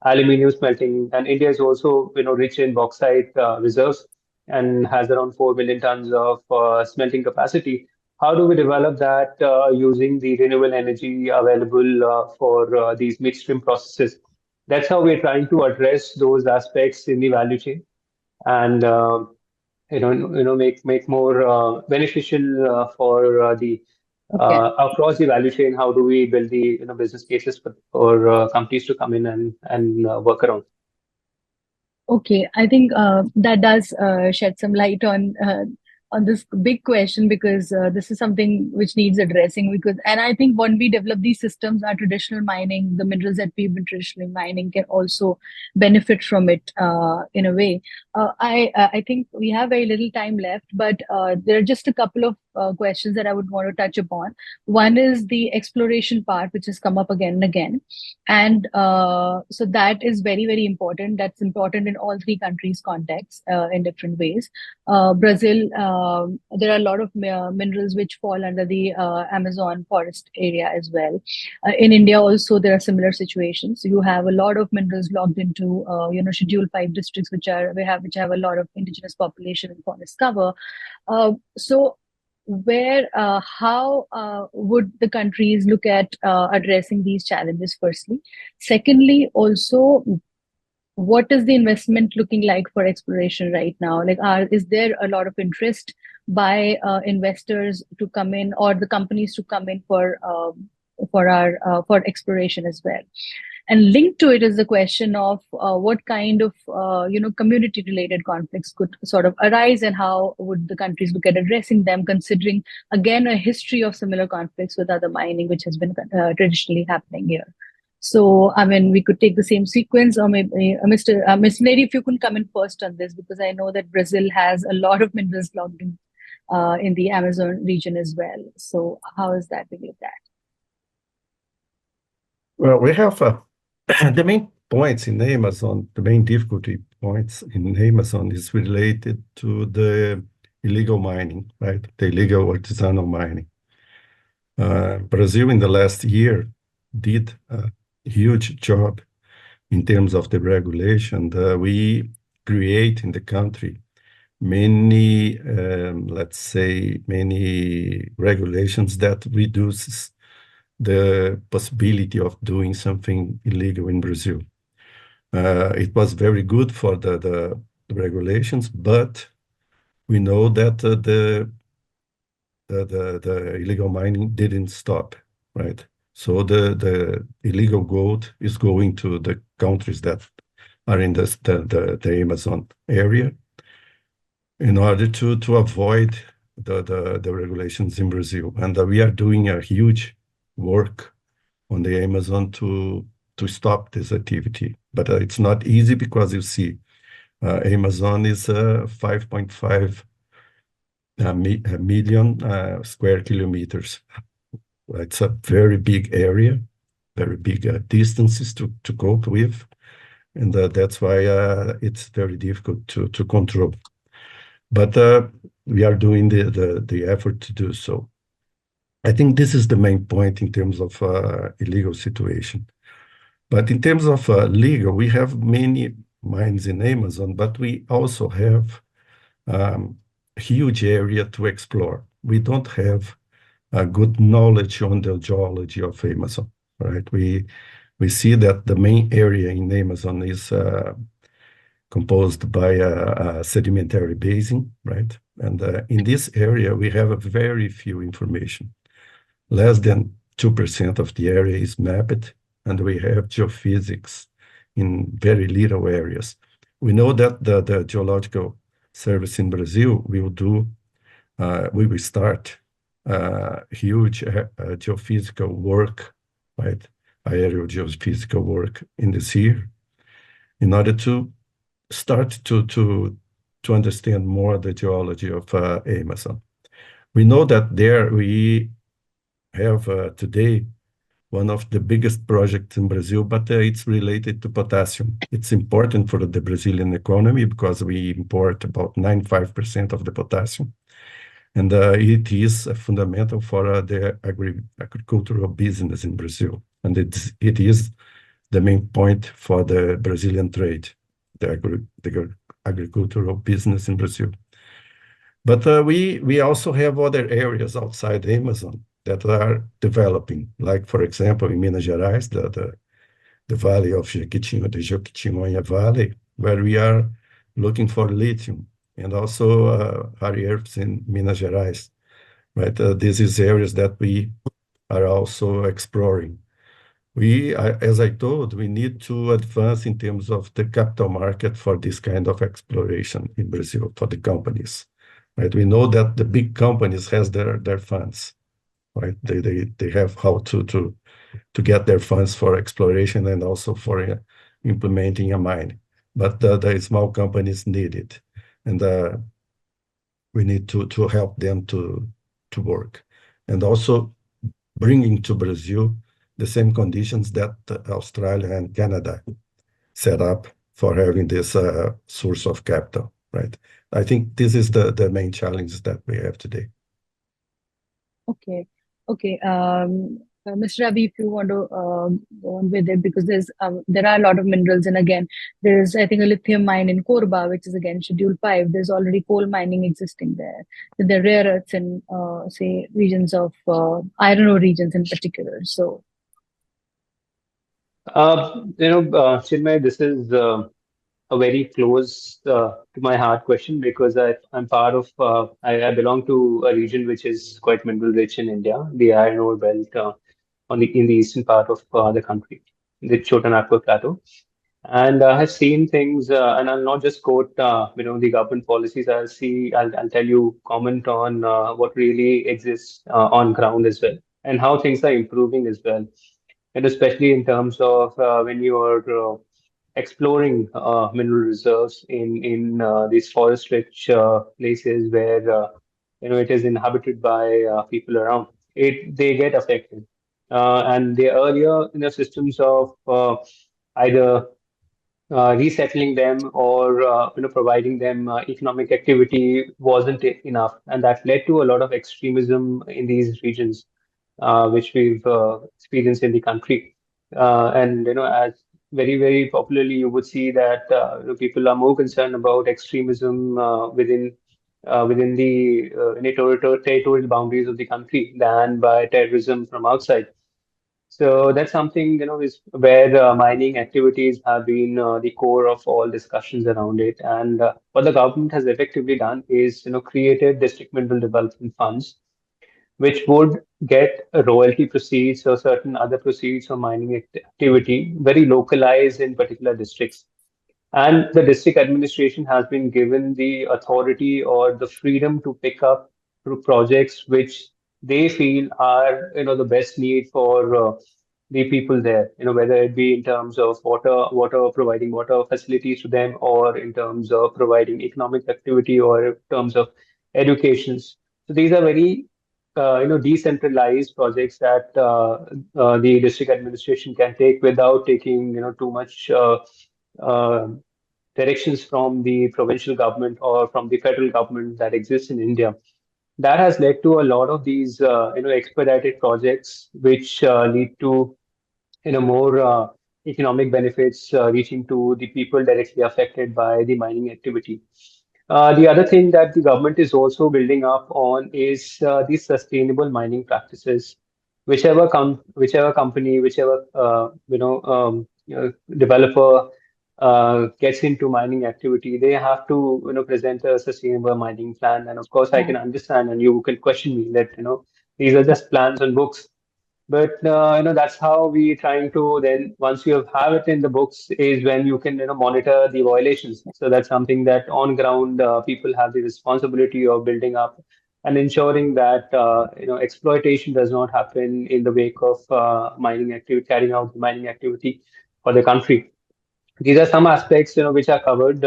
aluminium smelting, and India is also rich in bauxite reserves and has around 4 million tons of smelting capacity. How do we develop that using the renewable energy available for these midstream processes? That's how we're trying to address those aspects in the value chain and make more beneficial for the Okay. across the value chain. How do we build the business cases for companies to come in and work around? Okay, I think that does shed some light on this big question, because this is something which needs addressing. Because, and I think when we develop these systems, our traditional mining, the minerals that we've been traditionally mining, can also benefit from it in a way. I think we have very little time left, but there are just a couple of questions that I would want to touch upon. One is the exploration part, which has come up again and again. And so that is very, very important. That's important in all three countries' contexts in different ways. Brazil, there are a lot of minerals which fall under the Amazon forest area as well. In India also, there are similar situations. You have a lot of minerals logged into, Schedule 5 districts, which have a lot of indigenous population and forest cover. So how would the countries look at addressing these challenges, firstly? Secondly, also, what is the investment looking like for exploration right now? Like, is there a lot of interest by investors to come in, or the companies to come in for exploration as well? And linked to it is the question of what kind of community related conflicts could sort of arise, and how would the countries look at addressing them, considering again a history of similar conflicts with other mining which has been traditionally happening here. So, I mean, we could take the same sequence, or maybe Mr. Nery, if you can come in first on this, because I know that Brazil has a lot of minerals logged in the Amazon region as well. So how is that being looked at? Well, we have the main points in Amazon, the main difficulty points in Amazon is related to the illegal mining, right? The illegal artisanal mining. Brazil in the last year did a huge job in terms of the regulation. We create in the country many, let's say, many regulations that reduces the possibility of doing something illegal in Brazil. It was very good for the regulations, but we know that the illegal mining didn't stop, right? So the illegal gold is going to the countries that are in the Amazon area in order to avoid the regulations in Brazil. And we are doing a huge work on the Amazon to stop this activity. But it's not easy, because you see, Amazon is 5.5 million square kilometers. It's a very big area, very big distances to cope with. And that's why it's very difficult to control. But we are doing the effort to do so. I think this is the main point in terms of illegal situation. But in terms of legal, we have many mines in Amazon, but we also have a huge area to explore. we don't have a good knowledge on the geology of Amazon, right? We see that the main area in Amazon is composed by a sedimentary basin, right? And in this area, we have a very few information. Less than 2% of the area is mapped, and we have geophysics in very little areas. We know that the Geological Service in Brazil we will start huge geophysical work, right? Aerial geophysical work in this year in order to start to understand more the geology of Amazon. We know that there we have today one of the biggest projects in Brazil, but it's related to potassium. It's important for the Brazilian economy because we import about 95% of the potassium. And it is fundamental for the agricultural business in Brazil. And it is the main point for the Brazilian trade, the agricultural business in Brazil. But we also have other areas outside Amazon that are developing, like, for example, in Minas Gerais, the valley of Jequitinhonha, the Jequitinhonha Valley, where we are looking for lithium, and also rare earths in Minas Gerais, right? This is areas that we are also exploring. As I told, we need to advance in terms of the capital market for this kind of exploration in Brazil for the companies, right? We know that the big companies has their funds, right? They have how to get their funds for exploration and also for implementing a mine. But the small companies need it, and we need to help them to work, and also bringing to Brazil the same conditions that Australia and Canada set up for having this source of capital, right? I think this is the main challenge that we have today. Okay. Mr. Ravi, if you want to go on with it, because there are a lot of minerals, and again, there's, I think, a lithium mine in Korba, which is again Schedule 5. There's already coal mining existing there. And there are rare earths in, say, regions of iron ore regions in particular. So, Chinmay, this is a very close to my heart question because I'm part of, I belong to a region which is quite mineral rich in India, the iron ore belt in the eastern part of the country, the Chotanagpur Plateau. And I have seen things, and I'll not just quote, the government policies. I'll tell you, comment on what really exists on ground as well, and how things are improving as well, and especially in terms of when you are exploring mineral reserves in these forest-rich places where it is inhabited by people around. They get affected, and the earlier systems of either resettling them or providing them economic activity wasn't enough, and that led to a lot of extremism in these regions, which we've experienced in the country. And as very very popularly, you would see that people are more concerned about extremism within the territorial boundaries of the country than by terrorism from outside. So that's something, is where mining activities have been the core of all discussions around it. And what the government has effectively done is, created district mineral development funds, which would get royalty proceeds or certain other proceeds from mining activity, very localized in particular districts. And the district administration has been given the authority or the freedom to pick up projects which they feel are, the best need for the people there, whether it be in terms of providing water facilities to them, or in terms of providing economic activity, or in terms of educations. So these are very, decentralized projects that the district administration can take without taking, too much uh, directions from the provincial government or from the federal government that exists in India. That has led to a lot of these, expedited projects, which lead to, more economic benefits reaching to the people directly affected by the mining activity. The other thing that the government is also building up on is these sustainable mining practices. Whichever company, whichever developer gets into mining activity, they have to present a sustainable mining plan. And of course, I Yeah. can understand, and you can question me that these are just plans on books. But that's how we trying to then once you have it in the books is when you can monitor the violations. So that's something that on ground people have the responsibility of building up and ensuring that exploitation does not happen in the wake of mining activity, carrying out the mining activity for the country. These are some aspects which are covered.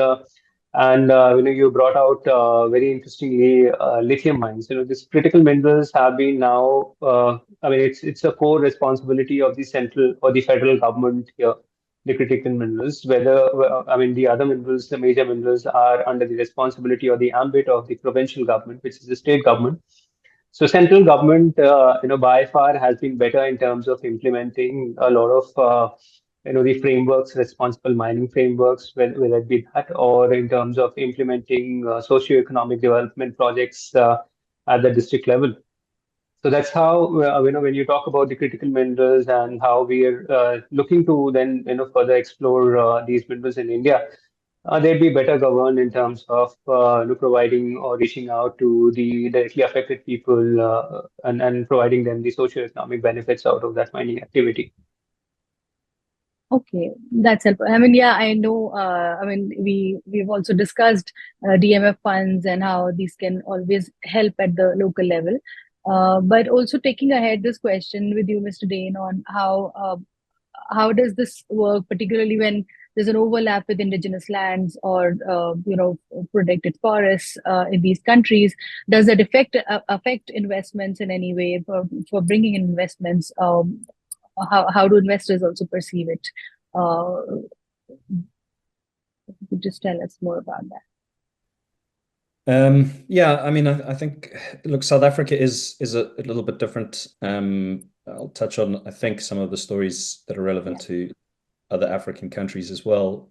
And you brought out very interestingly lithium mines. These critical minerals have been now. I mean, it's a core responsibility of the central or the federal government here. The critical minerals, I mean, the other minerals, the major minerals, are under the responsibility or the ambit of the provincial government, which is the state government. So central government, by far has been better in terms of implementing a lot of, the frameworks, responsible mining frameworks, whether it be that or in terms of implementing socio-economic development projects at the district level. So that's how, when you talk about the critical minerals and how we are looking to then, further explore these minerals in India, they'd be better governed in terms of providing or reaching out to the directly affected people and providing them the socio-economic benefits out of that mining activity. Okay, that's helpful. I mean, yeah, I know. I mean, we've also discussed DMF funds and how these can always help at the local level. But also taking ahead this question with you, Mr. Dane, on how does this work, particularly when there's an overlap with indigenous lands or protected forests in these countries? Does that affect investments in any way for bringing in investments? How do investors also perceive it? If you could just tell us more about that. Yeah, I mean, I think, look, South Africa is a little bit different. I'll touch on, I think, some of the stories that are relevant to other African countries as well.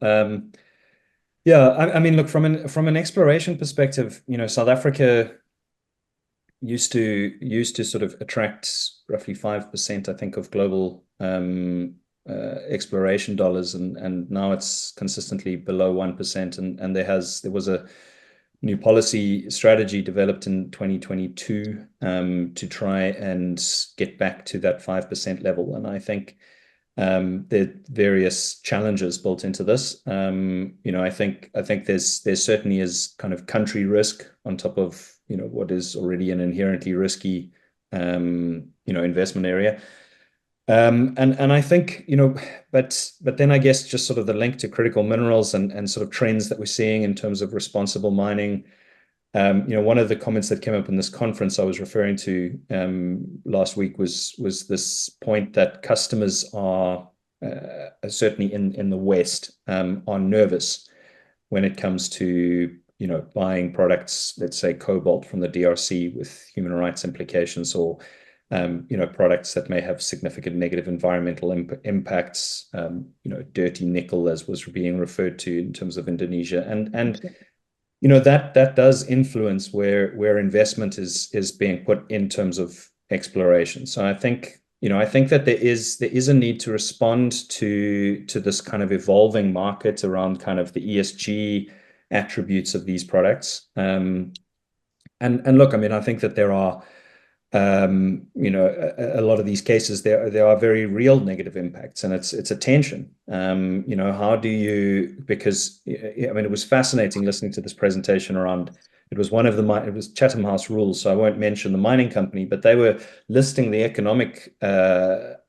Yeah, I mean, look, from an exploration perspective, South Africa used to sort of attract roughly 5%, I think, of global exploration dollars, and now it's consistently below 1%. And there was a new policy strategy developed in 2022 to try and get back to that 5% level. And I think there are various challenges built into this. I think there's certainly is kind of country risk on top of what is already an inherently risky investment area. And I think, but then I guess just sort of the link to critical minerals and sort of trends that we're seeing in terms of responsible mining. One of the comments that came up in this conference I was referring to last week was this point that customers are certainly in the West are nervous when it comes to buying products, let's say cobalt from the DRC with human rights implications, or products that may have significant negative environmental impacts, dirty nickel, as was being referred to in terms of Indonesia, and that does influence where investment is being put in terms of exploration. So I think that there is a need to respond to this kind of evolving market around kind of the ESG attributes of these products. And look, I mean, I think that there are a lot of these cases, there are very real negative impacts, and it's a tension. How do you, because I mean, it was fascinating listening to this presentation around, it was Chatham House rules, so I won't mention the mining company, but they were listing the economic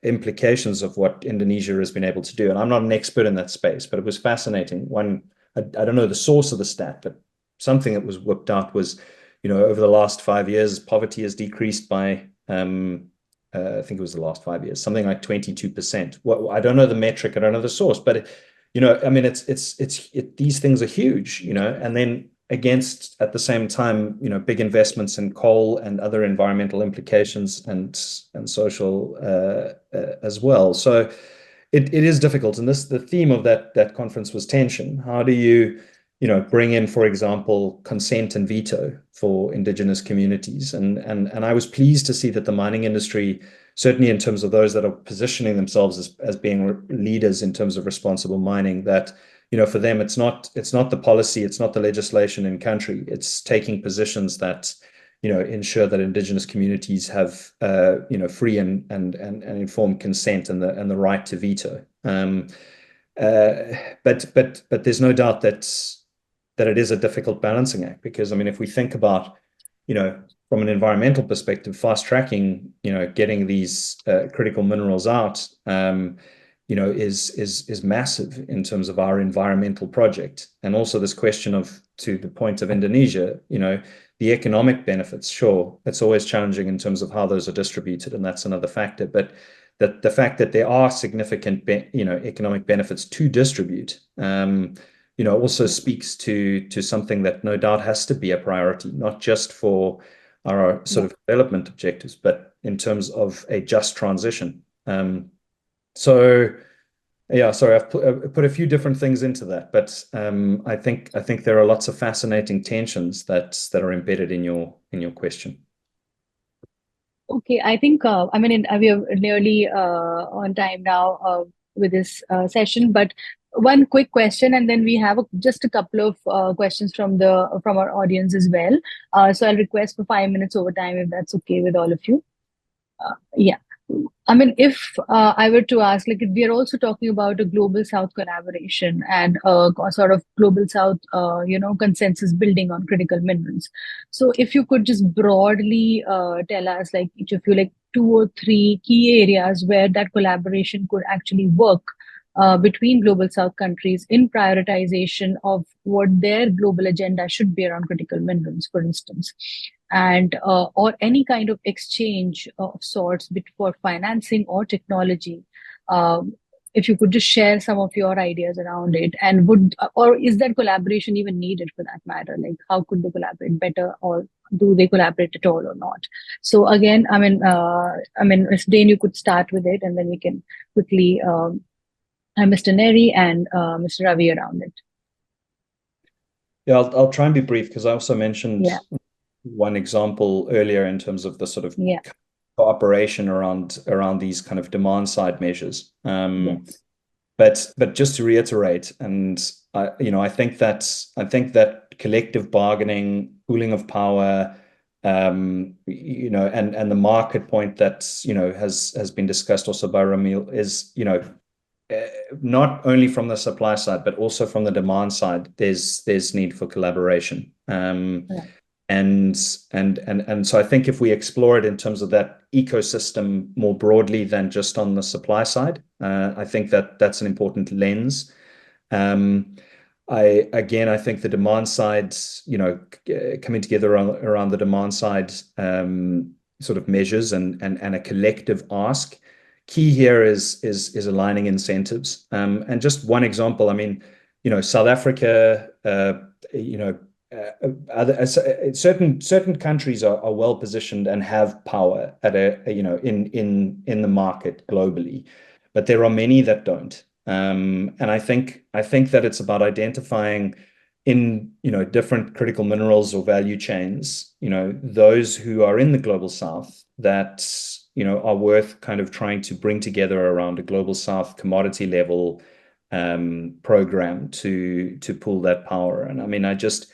implications of what Indonesia has been able to do. And I'm not an expert in that space, but it was fascinating. I don't know the source of the stat, but something that was whipped out was, over the last 5 years, poverty has decreased by, I think it was the last 5 years, something like 22%. Well, I don't know the metric, I don't know the source, but I mean, these things are huge, and then against, at the same time, big investments in coal and other environmental implications and social as well. So it is difficult, and the theme of that conference was tension. How do you bring in, for example, consent and veto for indigenous communities. And I was pleased to see that the mining industry, certainly in terms of those that are positioning themselves as being leaders in terms of responsible mining, that for them it's not the policy, it's not the legislation in country, it's taking positions that ensure that indigenous communities have free and informed consent and the right to veto. But there's no doubt that it is a difficult balancing act, because if we think about from an environmental perspective, fast tracking getting these critical minerals out is massive in terms of our environmental project. And also this question of, to the point of Indonesia, the economic benefits, sure, it's always challenging in terms of how those are distributed, and that's another factor. But the fact that there are significant economic benefits to distribute also speaks to something that no doubt has to be a priority, not just for our sort of development objectives, but in terms of a just transition. So yeah, sorry, I've put a few different things into that, but I think there are lots of fascinating tensions that are embedded in your question. Okay, I think we are nearly on time now with this session, but one quick question, and then we have just a couple of questions from our audience as well. So I'll request for 5 minutes overtime if that's okay with all of you. Yeah. If I were to ask, like, we are also talking about a global South collaboration and sort of global South, consensus building on critical minerals. So if you could just broadly tell us, like, each of you, like 2 or 3 key areas where that collaboration could actually work between global South countries in prioritization of what their global agenda should be around critical minerals, for instance, and or any kind of exchange of sorts for financing or technology. If you could just share some of your ideas around it, and or is that collaboration even needed for that matter? Like, how could they collaborate better, or do they collaborate at all or not? So again, if Dane, you could start with it, and then we can quickly Mr. Nery and Mr. Ravi around it. Yeah, I'll try and be brief, because I also mentioned one example earlier in terms of the sort of cooperation around these kind of demand side measures. But just to reiterate, and I think that collective bargaining, pooling of power, and the market point that has been discussed also by Romil is not only from the supply side but also from the demand side. There's need for collaboration. And so I think if we explore it in terms of that ecosystem more broadly than just on the supply side, I think that's an important lens. I think the demand side, coming together around the demand side sort of measures and a collective ask. Key here is aligning incentives. And just one example, South Africa, certain countries are well positioned and have power at in the market globally, but there are many that don't. And I think that it's about identifying in different critical minerals or value chains, those who are in the global South that are worth kind of trying to bring together around a global South commodity level program to pull that power. And I just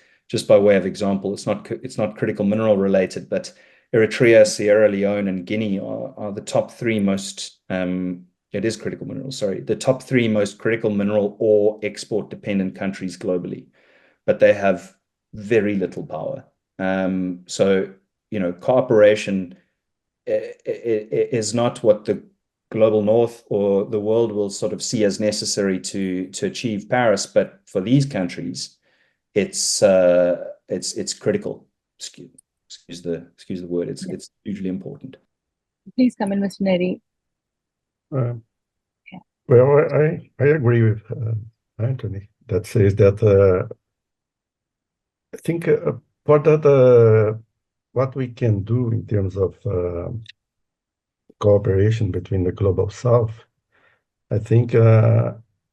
by way of example, it's not critical mineral related, but Eritrea, Sierra Leone, and Guinea are the top 3 most it is critical minerals, sorry, the top 3 most critical mineral or export dependent countries globally, but they have very little power. So cooperation is not what the global North or the world will sort of see as necessary to achieve Paris, but for these countries, it's critical. Excuse the word. It's hugely important. Please come in, Mr. Nery. Well, I agree with Anthony that says that I think part of what we can do in terms of cooperation between the global South, I think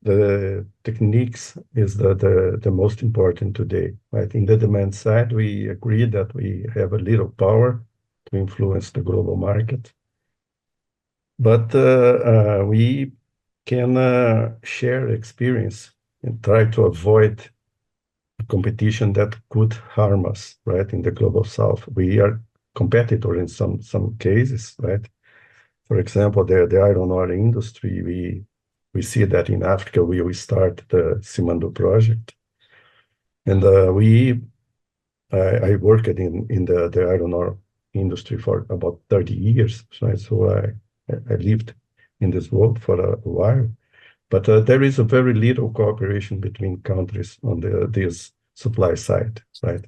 the techniques is the most important today, right? In the demand side, we agree that we have a little power to influence the global market, but we can share experience and try to avoid a competition that could harm us, right? In the global south, we are competitor in some cases, right? For example, the iron ore industry, we see that in Africa, we start the Simandou project. And I worked in the iron ore industry for about 30 years, right? So I lived in this world for a while. But there is a very little cooperation between countries on this supply side, right?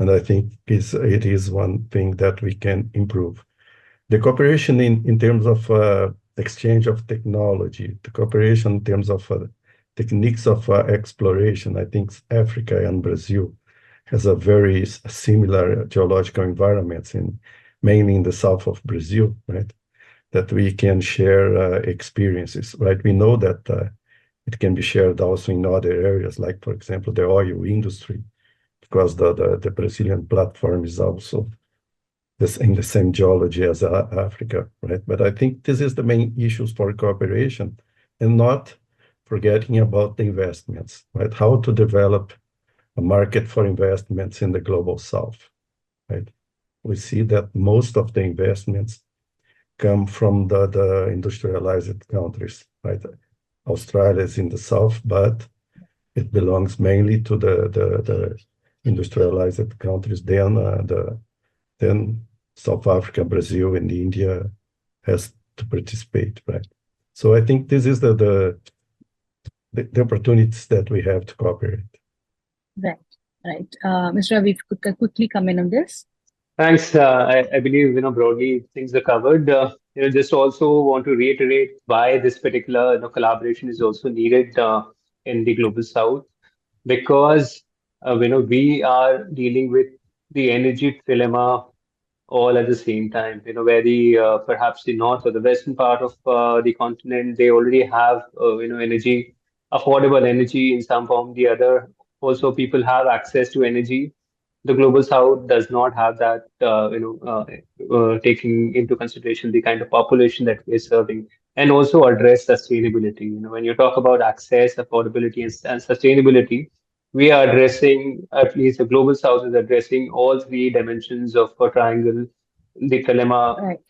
And I think it is one thing that we can improve. The cooperation in terms of exchange of technology, the cooperation in terms of techniques of exploration, I think Africa and Brazil has a very similar geological environments, mainly in the south of Brazil, right? That we can share experiences, right? We know that it can be shared also in other areas, like, for example, the oil industry, because the Brazilian platform is also in the same geology as Africa, right? But I think this is the main issues for cooperation, and not forgetting about the investments, right? How to develop a market for investments in the global south, right? We see that most of the investments come from the industrialized countries, right? Australia is in the south, but it belongs mainly to the industrialized countries. Then South Africa, Brazil, and India has to participate, right? So I think this is the opportunities that we have to cooperate. Right. Mr. Ravi, if you could quickly come in on this. Thanks. I believe, broadly things are covered. Just also want to reiterate why this particular, collaboration is also needed in the global south, because, we are dealing with the energy dilemma all at the same time. Where the perhaps the north or the western part of the continent, they already have energy, affordable energy in some form or the other. Also, people have access to energy. The global south does not have that. Taking into consideration the kind of population that we're serving, and also address sustainability. When you talk about access, affordability, and sustainability, we are addressing, at least the global south is addressing all three dimensions of a triangle, the dilemma, Right.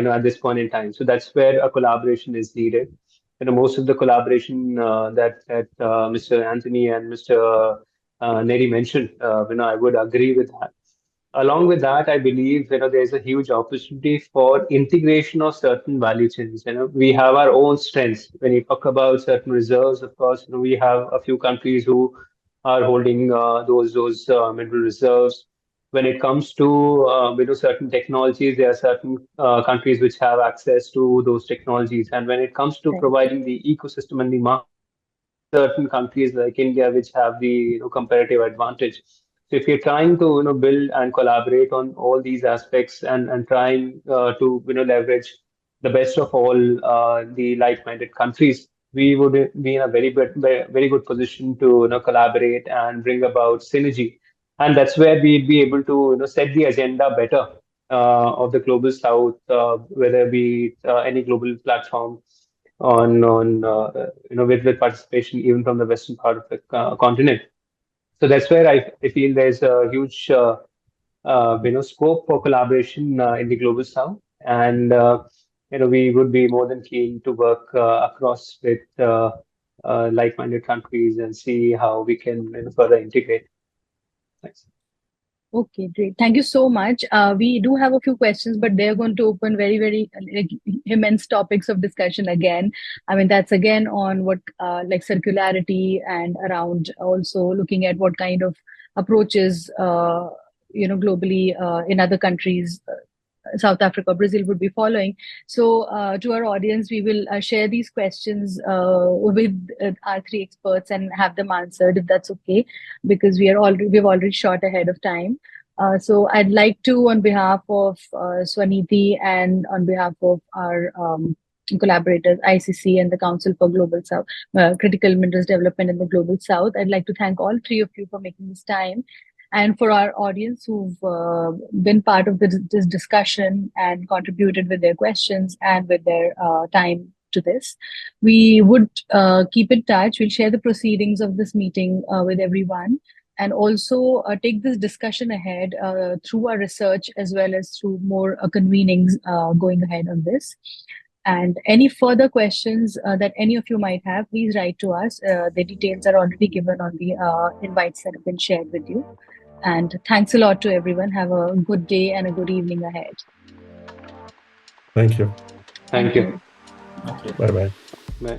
at this point in time. So that's where a collaboration is needed. Most of the collaboration that Mr. Anthony and Mr. Nery mentioned, I would agree with that. Along with that, I believe there's a huge opportunity for integration of certain value chains. We have our own strengths. When you talk about certain reserves, of course, we have a few countries who are holding those mineral reserves. When it comes to certain technologies, there are certain countries which have access to those technologies. And when it comes to Right. providing the ecosystem and the market, certain countries like India which have the comparative advantage. So if you're trying to build and collaborate on all these aspects, and trying to leverage the best of all the like-minded countries, we would be in a very good position to collaborate and bring about synergy, and that's where we'd be able to set the agenda better of the global south, whether be any global platform on with participation even from the western part of the continent. So that's where I feel there's a huge scope for collaboration in the global south, and we would be more than keen to work across with like-minded countries and see how we can further integrate. Thanks. Okay, great. Thank you so much. We do have a few questions, but they're going to open very immense topics of discussion again. I mean, that's again on what like circularity, and around also looking at what kind of approaches globally in other countries, South Africa, Brazil would be following. So to our audience, we will share these questions with our three experts and have them answered, if that's okay, because we've already shot ahead of time. So I'd like to, on behalf of Swaniti and on behalf of our collaborators, ICC and the Council for Global South, Critical Minerals Development in the Global South. I'd like to thank all three of you for making this time. And for our audience who've been part of this discussion and contributed with their questions and with their time to this. We would keep in touch. We'll share the proceedings of this meeting with everyone, and also take this discussion ahead through our research as well as through more convenings going ahead on this. And any further questions that any of you might have, please write to us. The details are already given on the invites that have been shared with you. And thanks a lot to everyone. Have a good day and a good evening ahead. Thank you. Thank you. Bye-bye. Bye.